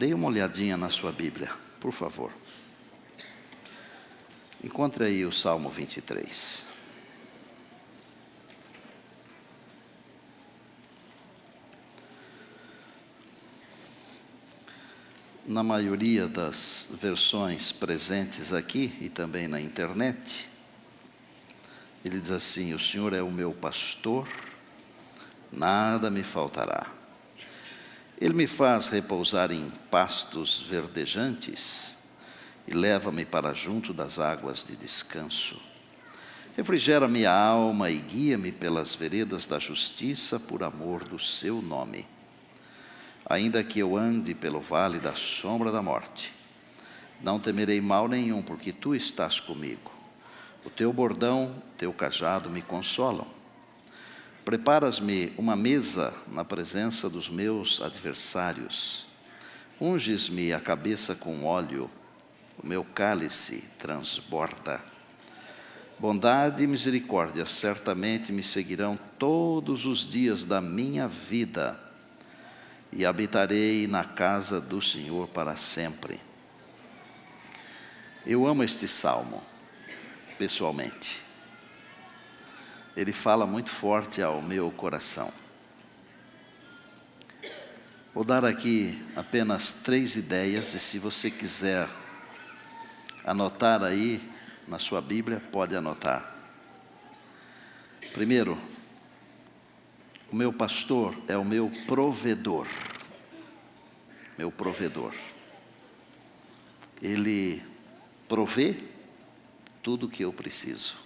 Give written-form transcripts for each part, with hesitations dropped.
Dê uma olhadinha na sua Bíblia, por favor. Encontre aí o Salmo 23. Na maioria das versões presentes aqui e também na internet, ele diz assim: o Senhor é o meu pastor, nada me faltará. Ele me faz repousar em pastos verdejantes e leva-me para junto das águas de descanso. Refrigera minha alma e guia-me pelas veredas da justiça por amor do seu nome. Ainda que eu ande pelo vale da sombra da morte, não temerei mal nenhum, porque tu estás comigo. O teu bordão, teu cajado me consolam. Preparas-me uma mesa na presença dos meus adversários. Unges-me a cabeça com óleo, o meu cálice transborda. Bondade e misericórdia certamente me seguirão todos os dias da minha vida, e habitarei na casa do Senhor para sempre. Eu amo este salmo, pessoalmente. Ele fala muito forte ao meu coração. Vou dar aqui apenas 3 ideias, e se você quiser anotar aí na sua Bíblia, pode anotar. Primeiro, o meu pastor é o meu provedor. Meu provedor. Ele provê tudo o que eu preciso.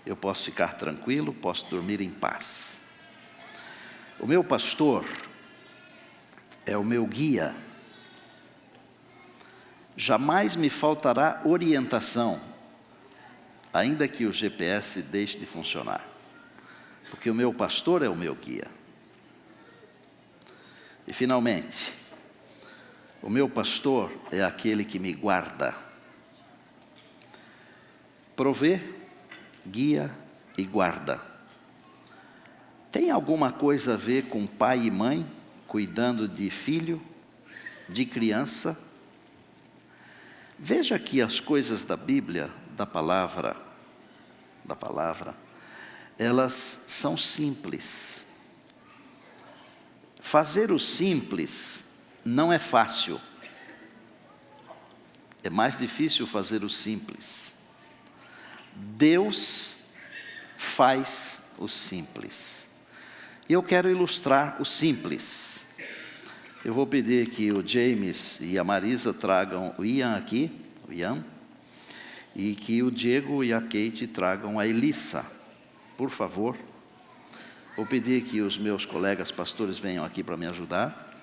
Eu posso ficar tranquilo, posso dormir em paz. O meu pastor é o meu guia. Jamais me faltará orientação, ainda que o GPS deixe de funcionar, porque o meu pastor é o meu guia. E finalmente, o meu pastor é aquele que me guarda. Provê, guia e guarda. Tem alguma coisa a ver com pai e mãe cuidando de filho, de criança? Veja que as coisas da Bíblia, da palavra, elas são simples. Fazer o simples não é fácil. É mais difícil fazer o simples. Deus faz o simples. E eu quero ilustrar o simples. Eu vou pedir que o James e a Marisa tragam o Ian aqui, e que o Diego e a Kate tragam a Elissa, por favor. Vou pedir que os meus colegas pastores venham aqui para me ajudar.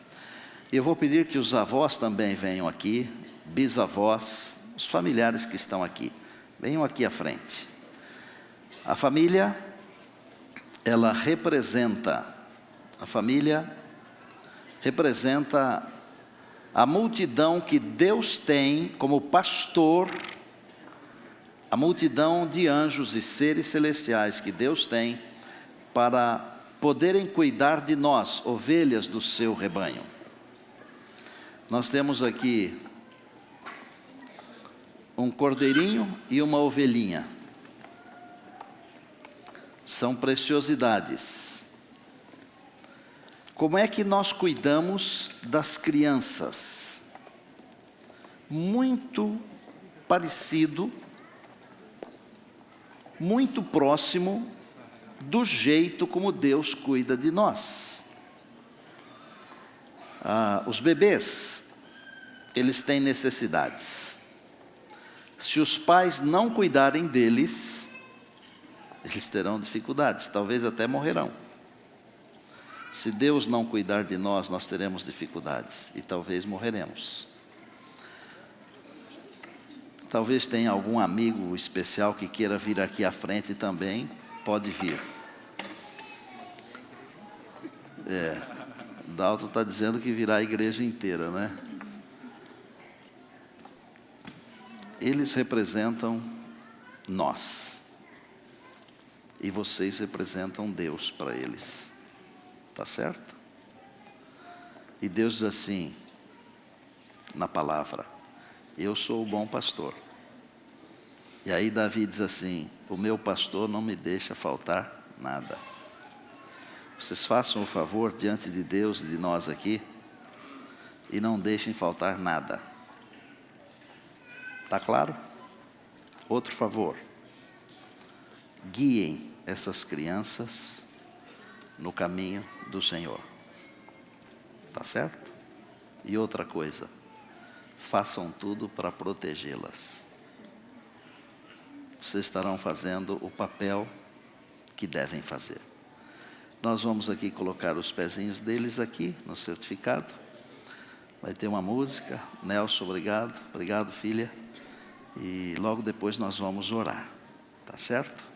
E eu vou pedir que os avós também venham aqui, bisavós, os familiares que estão aqui. Venham aqui à frente. A família, ela representa a multidão que Deus tem como pastor, a multidão de anjos e seres celestiais que Deus tem para poderem cuidar de nós, ovelhas do seu rebanho. Nós temos aqui um cordeirinho e uma ovelhinha. São preciosidades. Como é que nós cuidamos das crianças? Muito parecido, muito próximo do jeito como Deus cuida de nós. Os bebês, eles têm necessidades. Se os pais não cuidarem deles, eles terão dificuldades, talvez até morrerão. Se Deus não cuidar de nós, nós teremos dificuldades e talvez morreremos. Talvez tenha algum amigo especial que queira vir aqui à frente também, pode vir. Dalton está dizendo que virá a igreja inteira, né? Eles representam nós. E vocês representam Deus para eles. Tá certo? E Deus diz assim: na palavra. Eu sou o bom pastor. E aí Davi diz assim: o meu pastor não me deixa faltar nada. Vocês façam o favor diante de Deus e de nós aqui, e não deixem faltar nada. Está claro? Outro favor. Guiem essas crianças no caminho do Senhor. Está certo? E outra coisa. Façam tudo para protegê-las. Vocês estarão fazendo o papel que devem fazer. Nós vamos aqui colocar os pezinhos deles aqui no certificado. Vai ter uma música. Nelson, obrigado. Obrigado, filha. E logo depois nós vamos orar. Tá certo?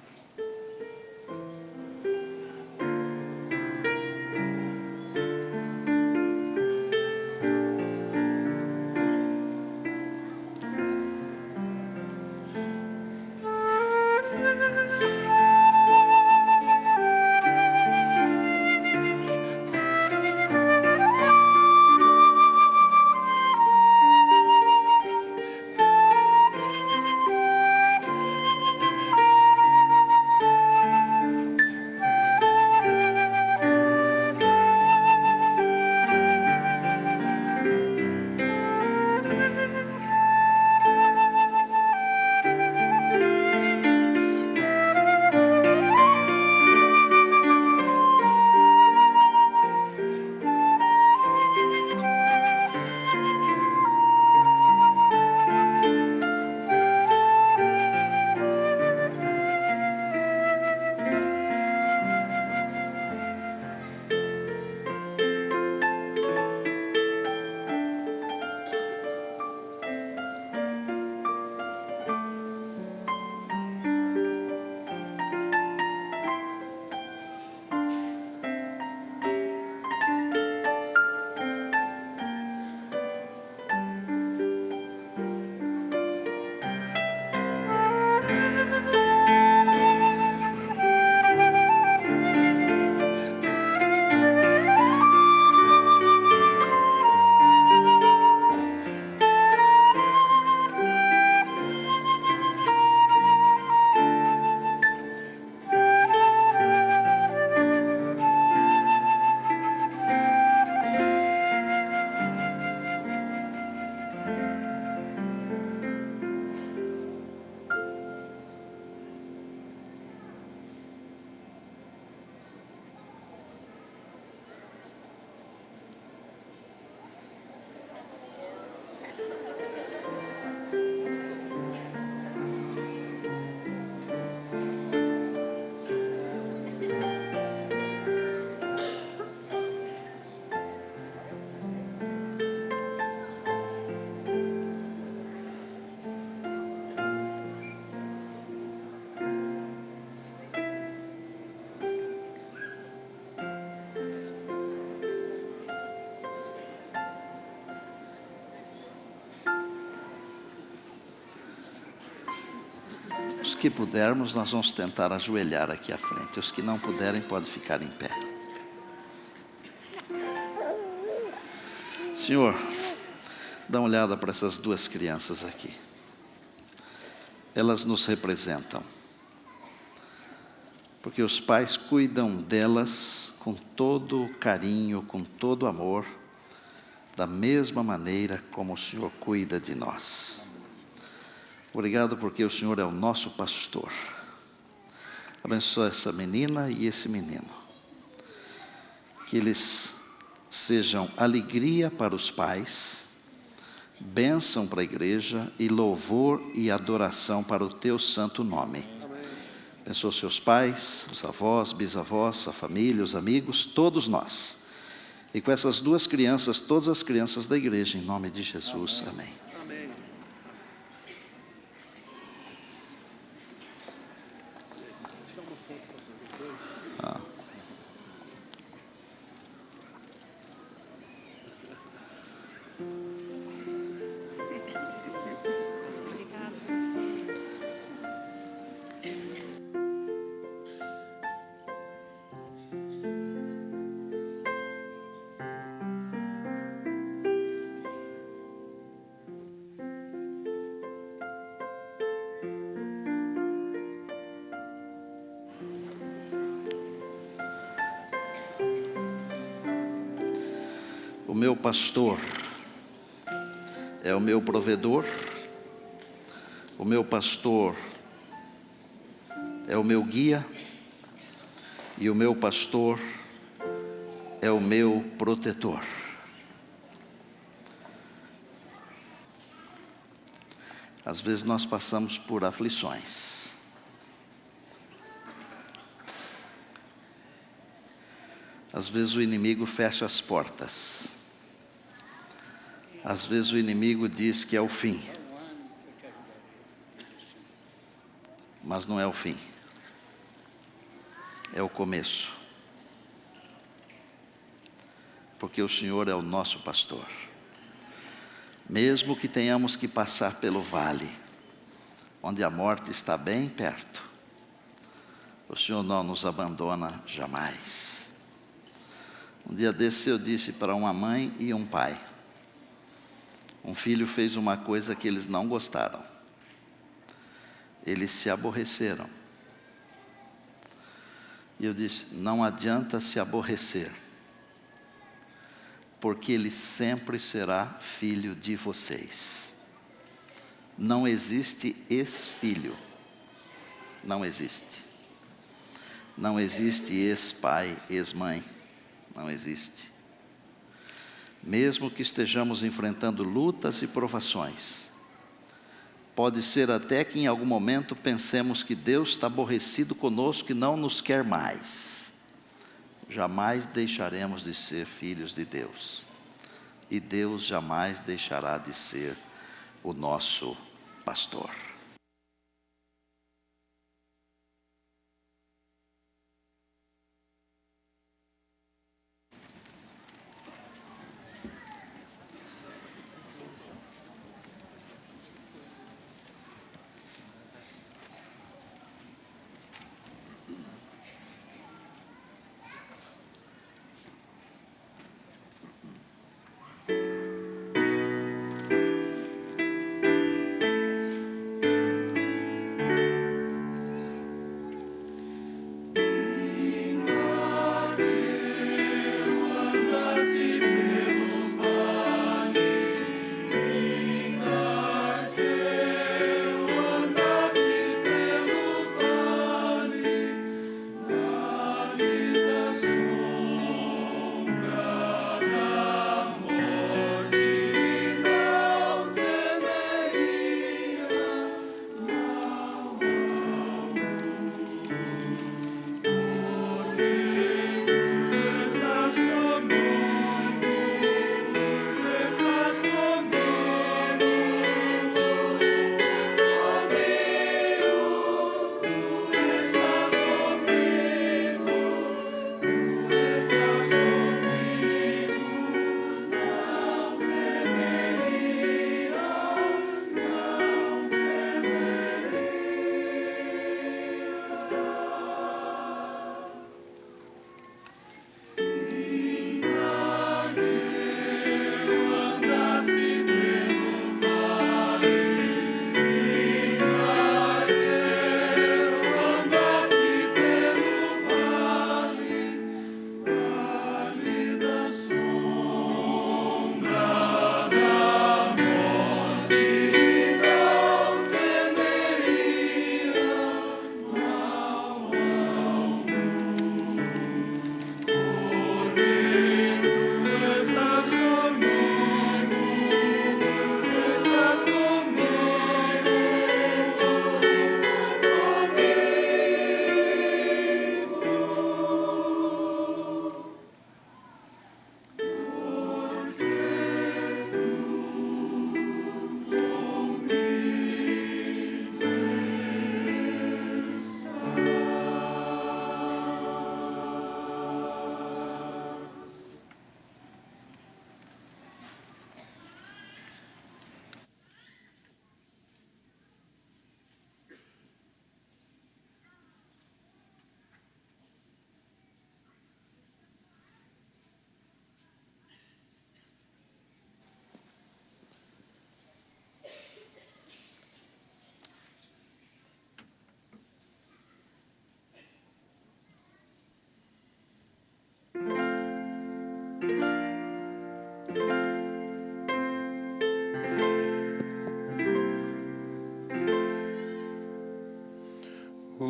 Os que pudermos, nós vamos tentar ajoelhar aqui à frente. Os que não puderem, podem ficar em pé. Senhor, dá uma olhada para essas duas crianças aqui. Elas nos representam. Porque os pais cuidam delas com todo carinho, com todo amor, da mesma maneira como o Senhor cuida de nós. Obrigado porque o Senhor é o nosso pastor. Abençoa essa menina e esse menino. Que eles sejam alegria para os pais, bênção para a igreja e louvor e adoração para o teu santo nome. Amém. Abençoa os seus pais, os avós, bisavós, a família, os amigos, todos nós. E com essas duas crianças, todas as crianças da igreja, em nome de Jesus. Amém. Amém. O meu pastor é o meu provedor, o meu pastor é o meu guia, e o meu pastor é o meu protetor. Às vezes nós passamos por aflições. Às vezes o inimigo fecha as portas. Às vezes o inimigo diz que é o fim. Mas não é o fim. É o começo. Porque o Senhor é o nosso pastor. Mesmo que tenhamos que passar pelo vale, onde a morte está bem perto, o Senhor não nos abandona jamais. Um dia desse eu disse para uma mãe e um pai: um filho fez uma coisa que eles não gostaram. Eles se aborreceram. E eu disse: não adianta se aborrecer, porque ele sempre será filho de vocês. Não existe ex-filho. Não existe. Não existe ex-pai, ex-mãe. Não existe. Mesmo que estejamos enfrentando lutas e provações, pode ser até que em algum momento pensemos que Deus está aborrecido conosco e não nos quer mais. Jamais deixaremos de ser filhos de Deus. E Deus jamais deixará de ser o nosso pastor.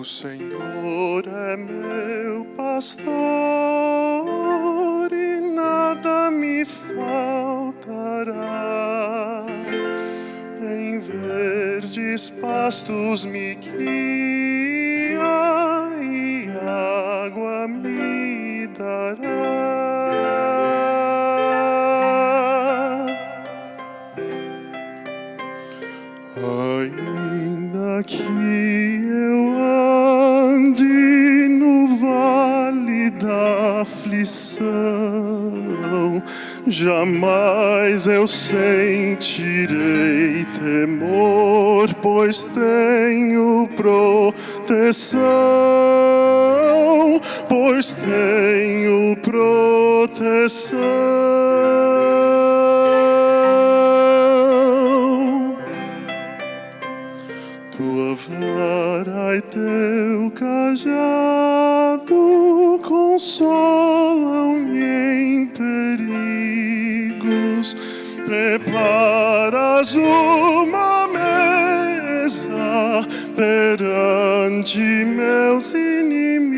Senhor é meu pastor e nada me faltará. Em verdes pastos me guia e água me dará. Ainda que eu ande no vale da aflição, jamais eu sentirei temor, pois tenho proteção, pois tenho proteção. Tua vara e teu cajado consolam-me em perigos. Preparas uma mesa perante meus inimigos.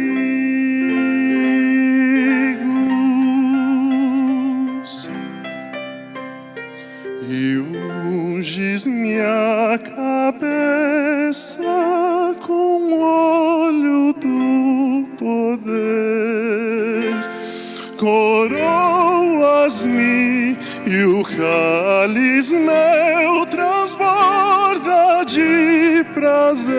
E unges minha cabeça com óleo do poder, coroas-me e o cálice meu transborda de prazer.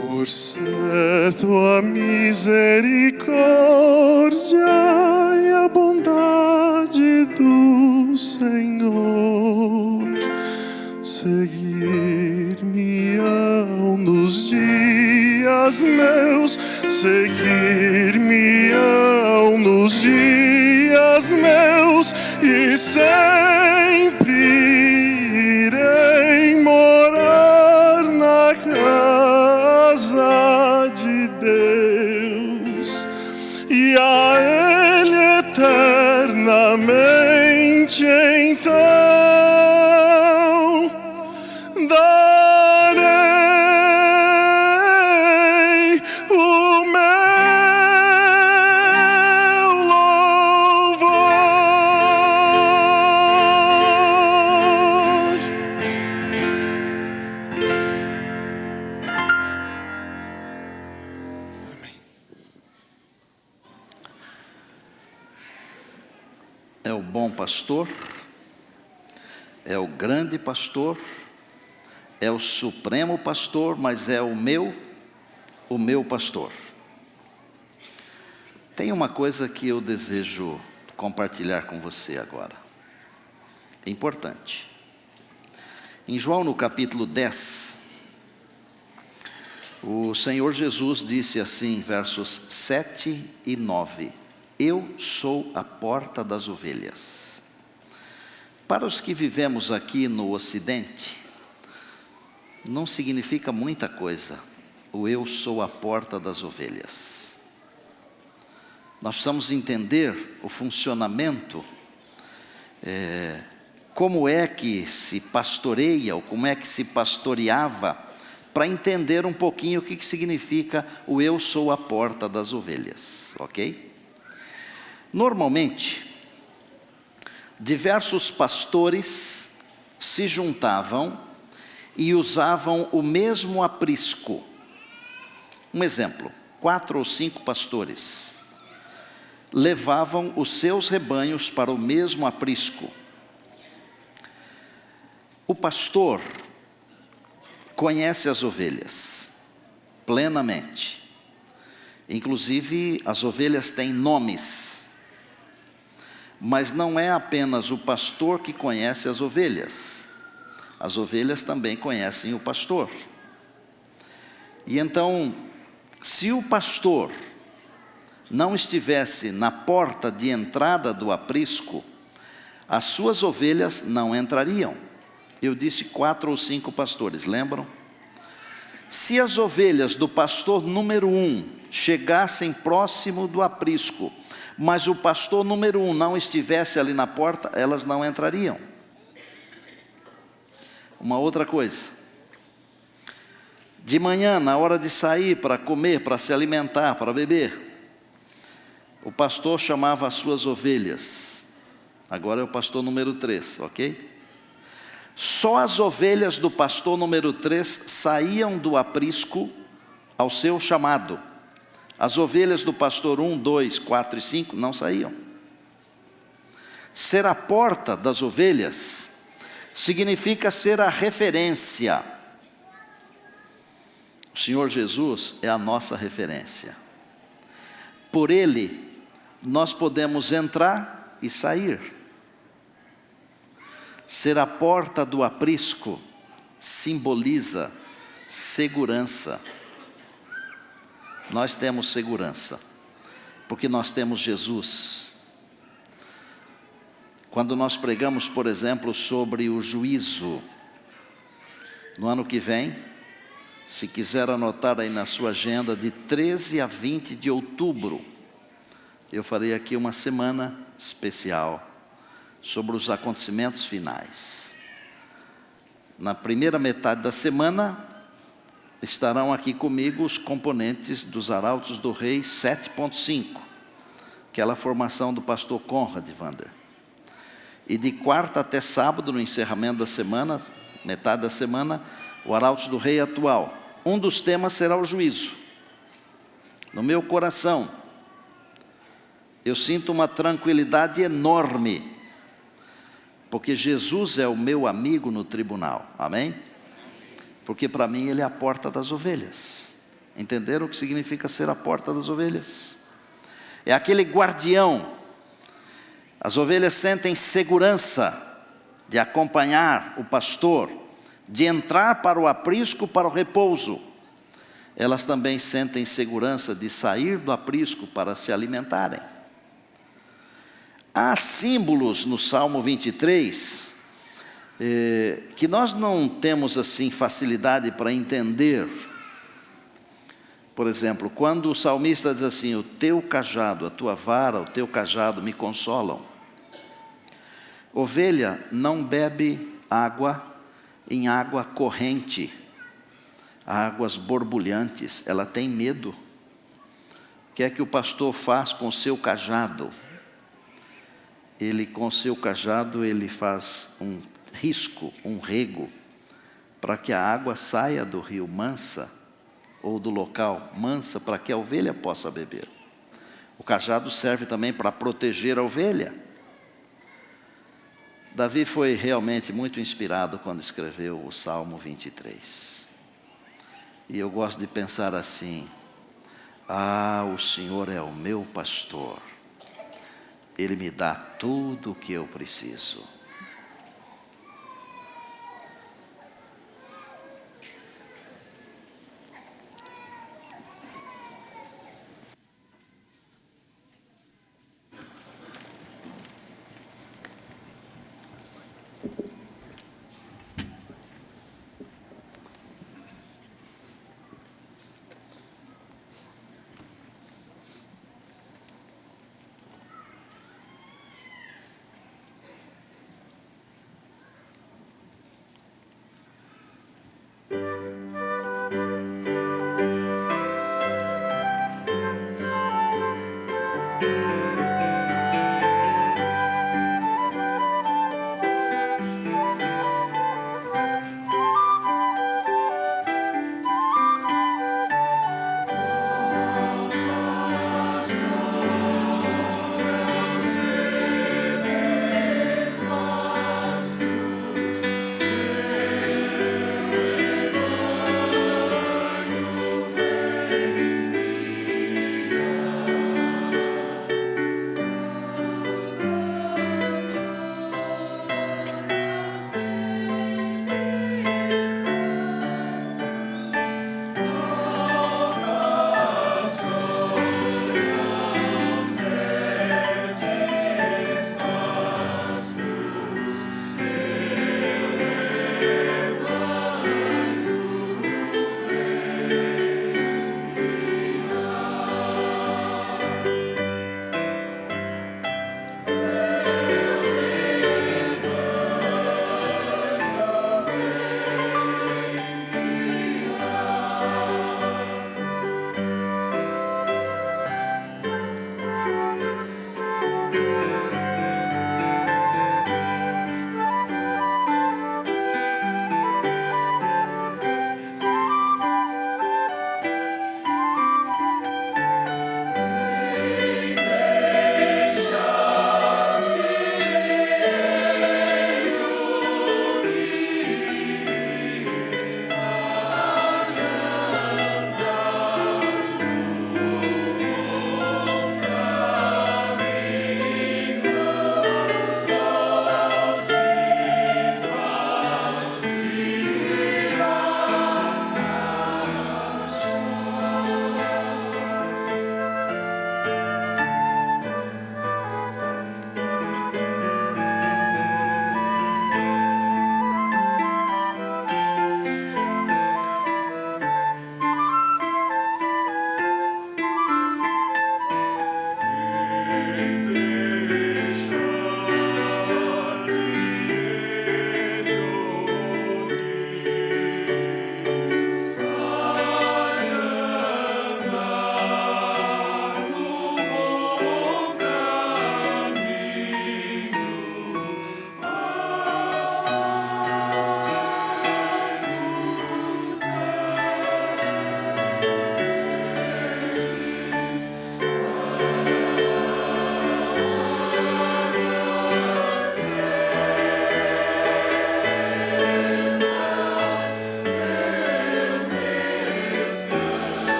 Por certo a misericórdia e a bondade do Senhor seguir-me-ão nos dias meus, seguir-me-ão nos dias meus, e sempre irei morar na casa de Deus, e a Ele eternamente então darei o meu louvor. É o bom pastor, é o grande pastor, é o supremo pastor, mas é o meu pastor. Tem uma coisa que eu desejo compartilhar com você agora, é importante. Em João, no capítulo 10, o Senhor Jesus disse assim, versos 7 e 9: Eu sou a porta das ovelhas. Para os que vivemos aqui no Ocidente, não significa muita coisa o eu sou a porta das ovelhas. Nós precisamos entender o funcionamento, como é que se pastoreia, ou como é que se pastoreava, para entender um pouquinho o que significa o eu sou a porta das ovelhas, ok? Normalmente, diversos pastores se juntavam e usavam o mesmo aprisco. Um exemplo, 4 ou 5 pastores levavam os seus rebanhos para o mesmo aprisco. O pastor conhece as ovelhas plenamente. Inclusive, as ovelhas têm nomes. Mas não é apenas o pastor que conhece as ovelhas também conhecem o pastor. E então, se o pastor não estivesse na porta de entrada do aprisco, as suas ovelhas não entrariam. Eu disse 4 ou 5 pastores, lembram? Se as ovelhas do pastor número 1 chegassem próximo do aprisco, mas o pastor número 1 não estivesse ali na porta, elas não entrariam. uma outra coisa. De manhã, na hora de sair para comer, para se alimentar, para beber, o pastor chamava as suas ovelhas. Agora é o pastor número 3, ok? Só as ovelhas do pastor número 3 saíam do aprisco ao seu chamado. As ovelhas do pastor 1, 2, 4 e 5 não saíam. Ser a porta das ovelhas significa ser a referência. O Senhor Jesus é a nossa referência. Por Ele, nós podemos entrar e sair. Ser a porta do aprisco simboliza segurança. Nós temos segurança, porque nós temos Jesus. Quando nós pregamos, por exemplo, sobre o juízo, no ano que vem, se quiser anotar aí na sua agenda, de 13 a 20 de outubro, eu farei aqui uma semana especial sobre os acontecimentos finais. Na primeira metade da semana, estarão aqui comigo os componentes dos Arautos do Rei 7.5, aquela formação do pastor Conrad Vander. E de quarta até sábado, no encerramento da semana, metade da semana, o Arautos do Rei atual. Um dos temas será o juízo. No meu coração, eu sinto uma tranquilidade enorme, porque Jesus é o meu amigo no tribunal, amém? Porque para mim Ele é a porta das ovelhas. Entenderam o que significa ser a porta das ovelhas? É aquele guardião. As ovelhas sentem segurança de acompanhar o pastor, de entrar para o aprisco, para o repouso. Elas também sentem segurança de sair do aprisco para se alimentarem. Há símbolos no Salmo 23, que nós não temos assim facilidade para entender. Por exemplo, quando o salmista diz assim: o teu cajado, a tua vara, o teu cajado me consolam. Ovelha não bebe água em água corrente, águas borbulhantes, ela tem medo. O que é que o pastor faz com o seu cajado? Ele, com o seu cajado, ele faz um risco, um rego, para que a água saia do rio mansa, ou do local mansa, para que a ovelha possa beber. O cajado serve também para proteger a ovelha. Davi foi realmente muito inspirado quando escreveu o Salmo 23. E eu gosto de pensar assim: o Senhor é o meu pastor, Ele me dá tudo o que eu preciso.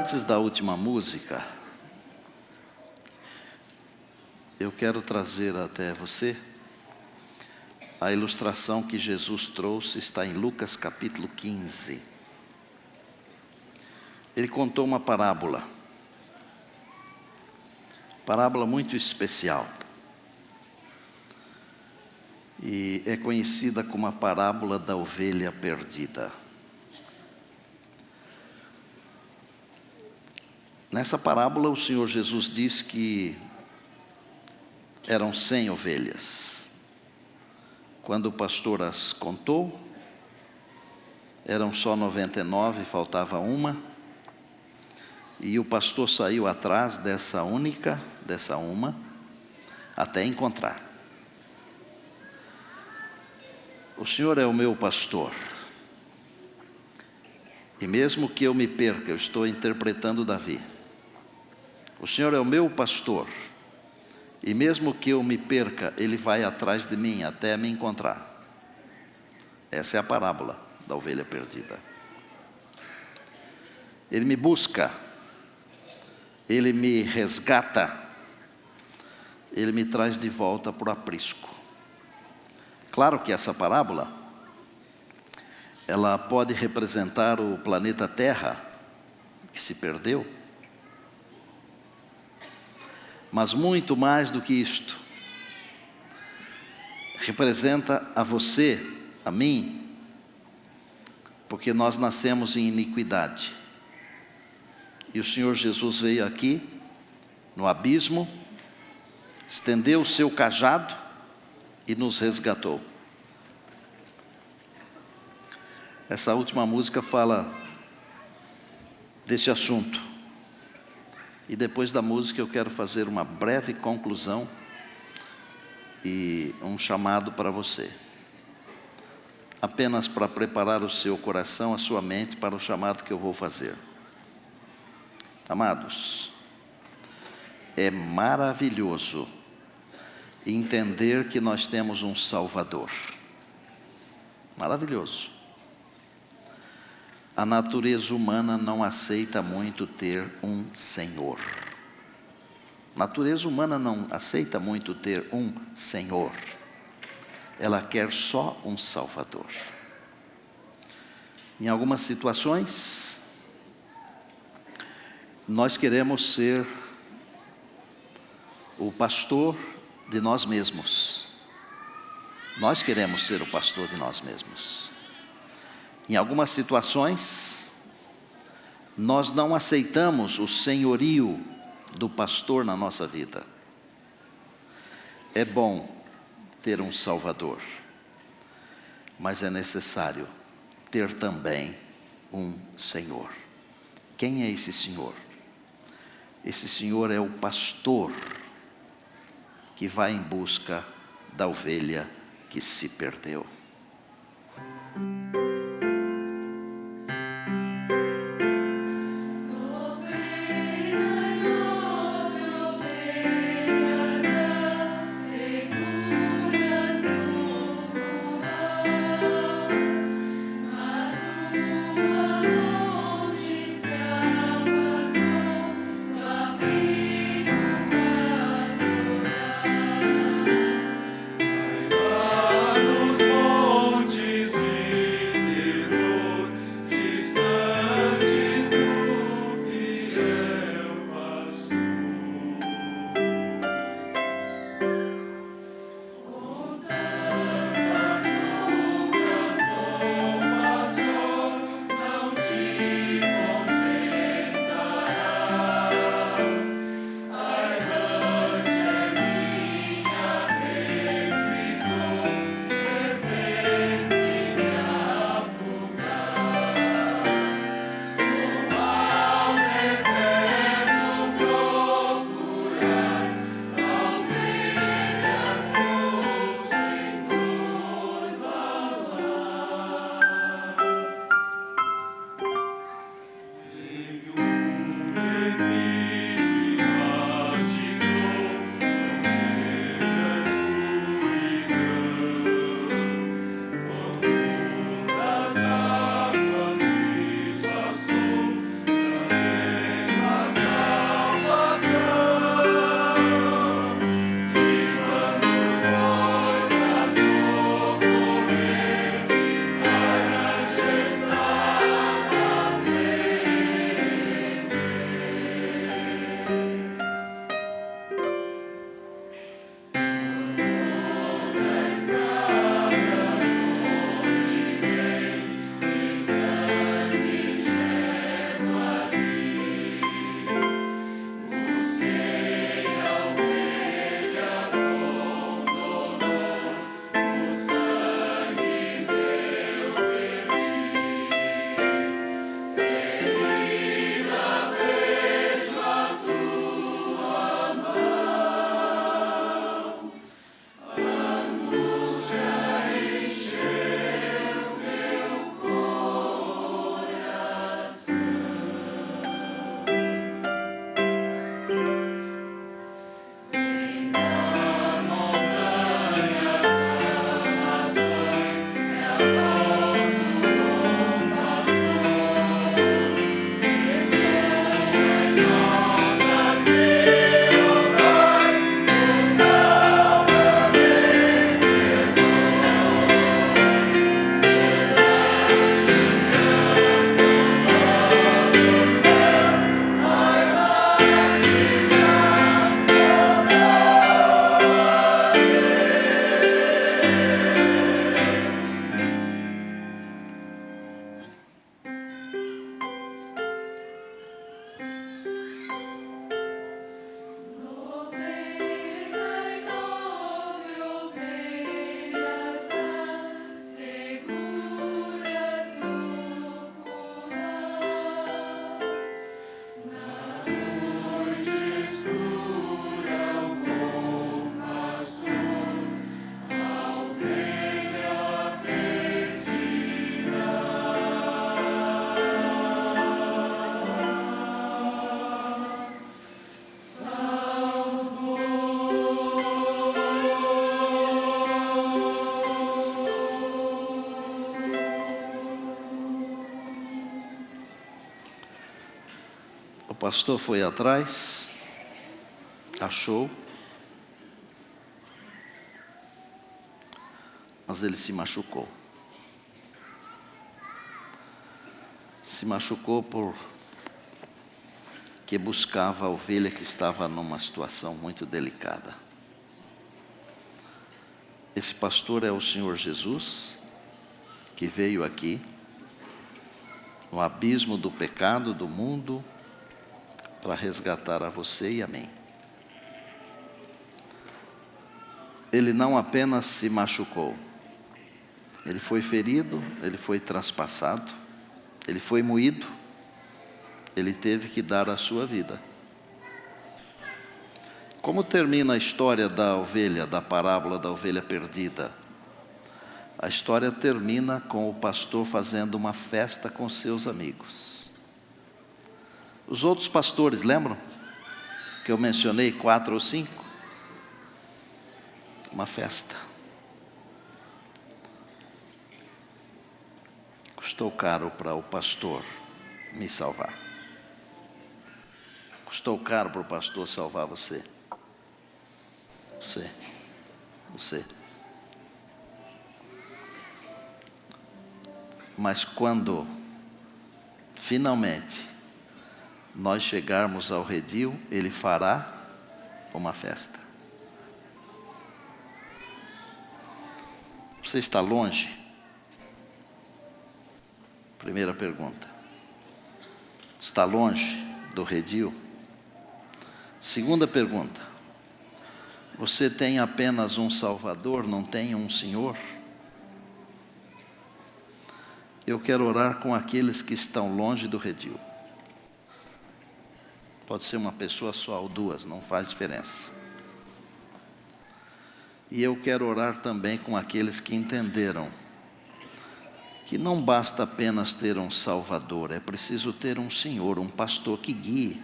Antes da última música, eu quero trazer até você a ilustração que Jesus trouxe, está em Lucas capítulo 15. Ele contou uma parábola muito especial. E é conhecida como a parábola da ovelha perdida. Nessa parábola, o Senhor Jesus diz que eram 100 ovelhas. Quando o pastor as contou, eram só 99, faltava uma. E o pastor saiu atrás dessa uma, até encontrar. O Senhor é o meu pastor. E mesmo que eu me perca, eu estou interpretando Davi. O Senhor é o meu pastor. E mesmo que eu me perca, Ele vai atrás de mim até me encontrar. Essa é a parábola da ovelha perdida. Ele me busca. Ele me resgata. Ele me traz de volta para o aprisco. Claro que essa parábola, ela pode representar o planeta Terra, que se perdeu. Mas muito mais do que isto, representa a você, a mim, porque nós nascemos em iniquidade. E o Senhor Jesus veio aqui, no abismo, estendeu o seu cajado e nos resgatou. Essa última música fala desse assunto. E depois da música eu quero fazer uma breve conclusão e um chamado para você. Apenas para preparar o seu coração, a sua mente para o chamado que eu vou fazer. Amados, é maravilhoso entender que nós temos um Salvador. Maravilhoso. A natureza humana não aceita muito ter um Senhor. A natureza humana não aceita muito ter um Senhor. Ela quer só um Salvador. Em algumas situações, nós queremos ser o pastor de nós mesmos. Nós queremos ser o pastor de nós mesmos. Em algumas situações, nós não aceitamos o senhorio do pastor na nossa vida. É bom ter um Salvador, mas é necessário ter também um Senhor. Quem é esse Senhor? Esse Senhor é o pastor que vai em busca da ovelha que se perdeu. Nos pastor foi atrás, achou, mas ele se machucou. Se machucou porque buscava a ovelha que estava numa situação muito delicada. Esse pastor é o Senhor Jesus, que veio aqui, no abismo do pecado do mundo, para resgatar a você e a mim. Ele não apenas se machucou, ele foi ferido, ele foi traspassado, ele foi moído, ele teve que dar a sua vida. Como termina a história da ovelha, da parábola da ovelha perdida? A história termina com o pastor fazendo uma festa com seus amigos. Os outros pastores, lembram? Que eu mencionei 4 ou 5? Uma festa. Custou caro para o pastor me salvar. Custou caro para o pastor salvar você. Você. Mas quando finalmente nós chegarmos ao redil, ele fará uma festa. Você está longe? Primeira pergunta. Está longe do redil? Segunda pergunta. Você tem apenas um Salvador, não tem um Senhor? Eu quero orar com aqueles que estão longe do redil. Pode ser uma pessoa só ou 2, não faz diferença. E eu quero orar também com aqueles que entenderam que não basta apenas ter um Salvador, é preciso ter um Senhor, um pastor que guie.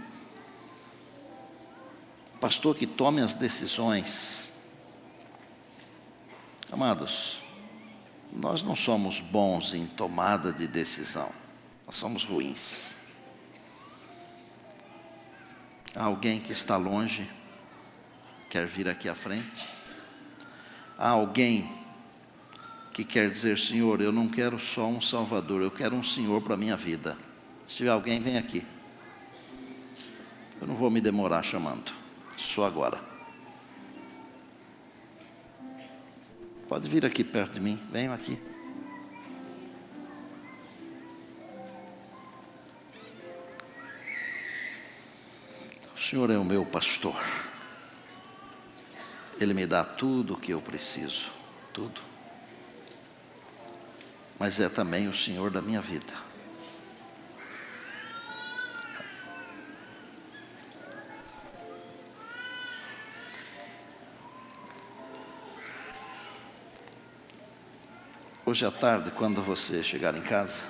Pastor que tome as decisões. Amados, nós não somos bons em tomada de decisão, nós somos ruins. Há alguém que está longe, quer vir aqui à frente? Há alguém que quer dizer: Senhor, eu não quero só um Salvador, eu quero um Senhor para a minha vida. Se tiver alguém, vem aqui. Eu não vou me demorar chamando. Só agora. Pode vir aqui perto de mim. Venham aqui. O Senhor é o meu pastor. Ele me dá tudo o que eu preciso. Tudo. Mas é também o Senhor da minha vida. Hoje à tarde, quando você chegar em casa,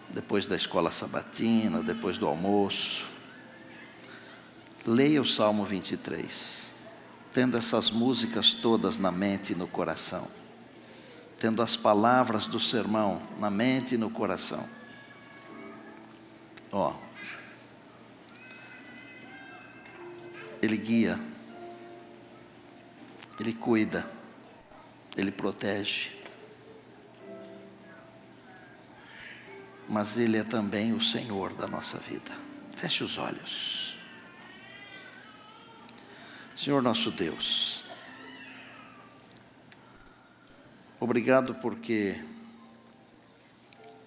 depois da escola sabatina, depois do almoço, leia o Salmo 23, tendo essas músicas todas na mente e no coração, tendo as palavras do sermão na mente e no coração. Ele guia, Ele cuida, Ele protege. Mas Ele é também o Senhor da nossa vida. Feche os olhos. Senhor nosso Deus, obrigado porque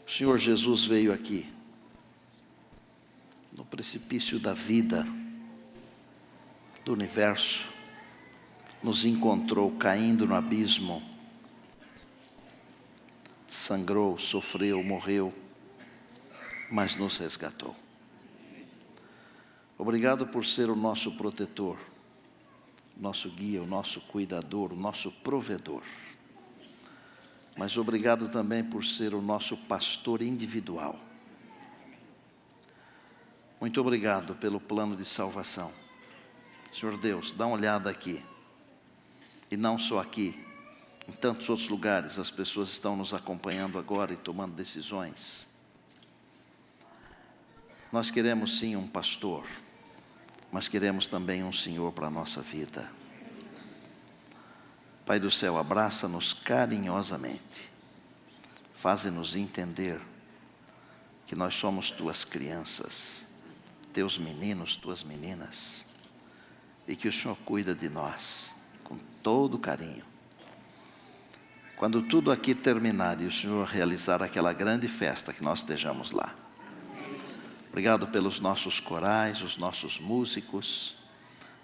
o Senhor Jesus veio aqui, no precipício da vida, do universo, nos encontrou caindo no abismo, sangrou, sofreu, morreu, mas nos resgatou. Obrigado por ser o nosso protetor, nosso guia, o nosso cuidador, o nosso provedor. Mas obrigado também por ser o nosso pastor individual. Muito obrigado pelo plano de salvação. Senhor Deus, dá uma olhada aqui. E não só aqui, em tantos outros lugares, as pessoas estão nos acompanhando agora e tomando decisões. Nós queremos sim um pastor, mas queremos também um Senhor para a nossa vida. Pai do céu, abraça-nos carinhosamente, faze-nos entender que nós somos tuas crianças, teus meninos, tuas meninas, e que o Senhor cuida de nós com todo carinho. Quando tudo aqui terminar e o Senhor realizar aquela grande festa, que nós estejamos lá. Obrigado pelos nossos corais, os nossos músicos,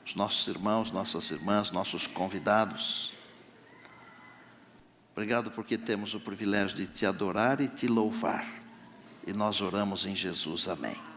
os nossos irmãos, nossas irmãs, nossos convidados. Obrigado porque temos o privilégio de te adorar e te louvar. E nós oramos em Jesus, amém.